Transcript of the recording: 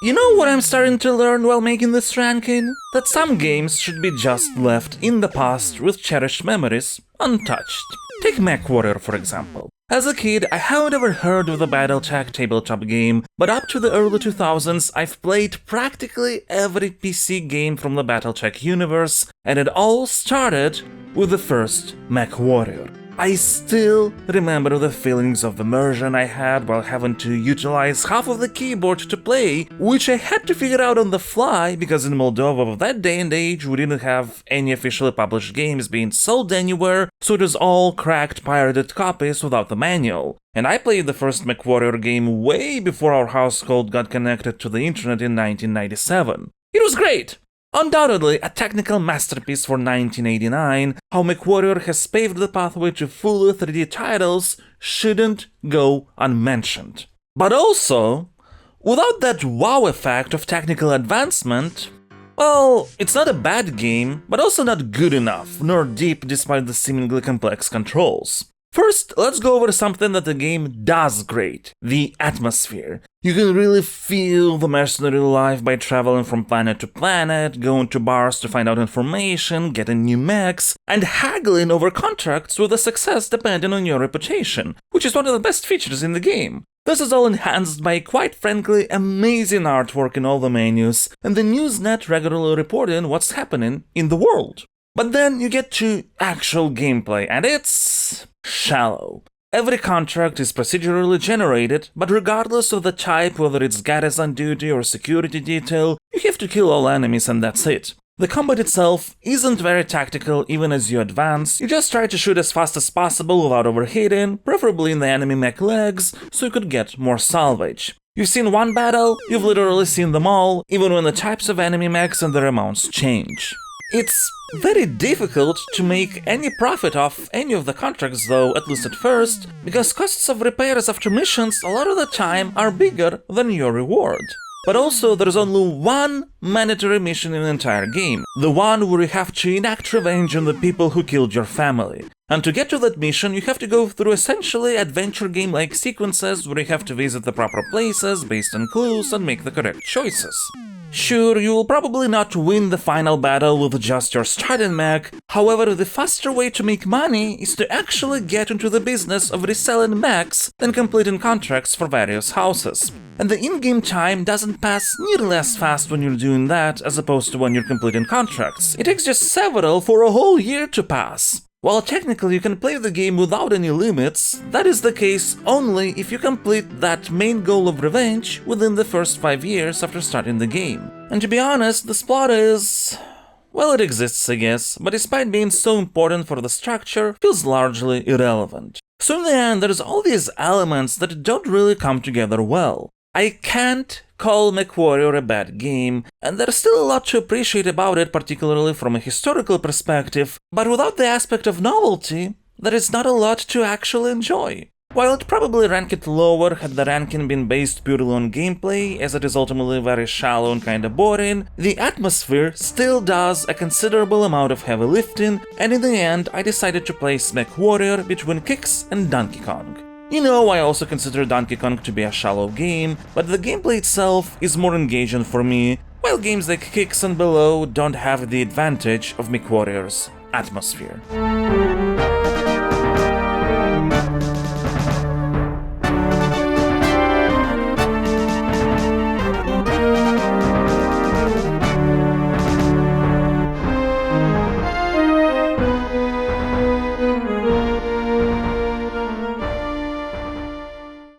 You know what I'm starting to learn while making this ranking? That some games should be just left in the past with cherished memories, untouched. Take MECHWARRIOR for example. As a kid, I haven't ever heard of the BattleTech tabletop game, but up to the early 2000s I've played practically every PC game from the BattleTech universe, and it all started with the first MECHWARRIOR. I still remember the feelings of immersion I had while having to utilize half of the keyboard to play, which I had to figure out on the fly because in Moldova of that day and age we didn't have any officially published games being sold anywhere, so it was all cracked pirated copies without the manual. And I played the first MECHWARRIOR game way before our household got connected to the internet in 1997. It was great! Undoubtedly a technical masterpiece for 1989, how MECHWARRIOR has paved the pathway to fully 3D titles shouldn't go unmentioned. But also, without that wow effect of technical advancement, well, it's not a bad game, but also not good enough, nor deep despite the seemingly complex controls. First, let's go over something that the game does great, the atmosphere. You can really feel the mercenary life by traveling from planet to planet, going to bars to find out information, getting new mechs, and haggling over contracts with a success depending on your reputation, which is one of the best features in the game. This is all enhanced by, quite frankly, amazing artwork in all the menus, and the Newsnet regularly reporting what's happening in the world. But then you get to actual gameplay, and it's shallow. Every contract is procedurally generated, but regardless of the type, whether it's garrison duty or security detail, you have to kill all enemies and that's it. The combat itself isn't very tactical even as you advance, you just try to shoot as fast as possible without overheating, preferably in the enemy mech legs, so you could get more salvage. You've seen one battle, you've literally seen them all, even when the types of enemy mechs and their amounts change. It's very difficult to make any profit off any of the contracts though, at least at first, because costs of repairs after missions a lot of the time are bigger than your reward. But also there's only one mandatory mission in the entire game, the one where you have to enact revenge on the people who killed your family. And to get to that mission you have to go through essentially adventure game-like sequences where you have to visit the proper places based on clues and make the correct choices. Sure, you'll probably not win the final battle with just your starting mech, however the faster way to make money is to actually get into the business of reselling mechs and completing contracts for various houses. And the in-game time doesn't pass nearly as fast when you're doing that as opposed to when you're completing contracts. It takes just several for a whole year to pass. While technically you can play the game without any limits, that is the case only if you complete that main goal of revenge within the first 5 years after starting the game. And to be honest, this plot is... well, it exists I guess, but despite being so important for the structure, feels largely irrelevant. So in the end, there's all these elements that don't really come together well. I can't call MECHWARRIOR a bad game, and there's still a lot to appreciate about it, particularly from a historical perspective, but without the aspect of novelty, there is not a lot to actually enjoy. While it probably ranked lower had the ranking been based purely on gameplay, as it is ultimately very shallow and kinda boring, the atmosphere still does a considerable amount of heavy lifting, and in the end I decided to place MECHWARRIOR between Kicks and Donkey Kong. You know, I also consider Donkey Kong to be a shallow game, but the gameplay itself is more engaging for me, while games like Kicks and below don't have the advantage of MECHWARRIOR's atmosphere.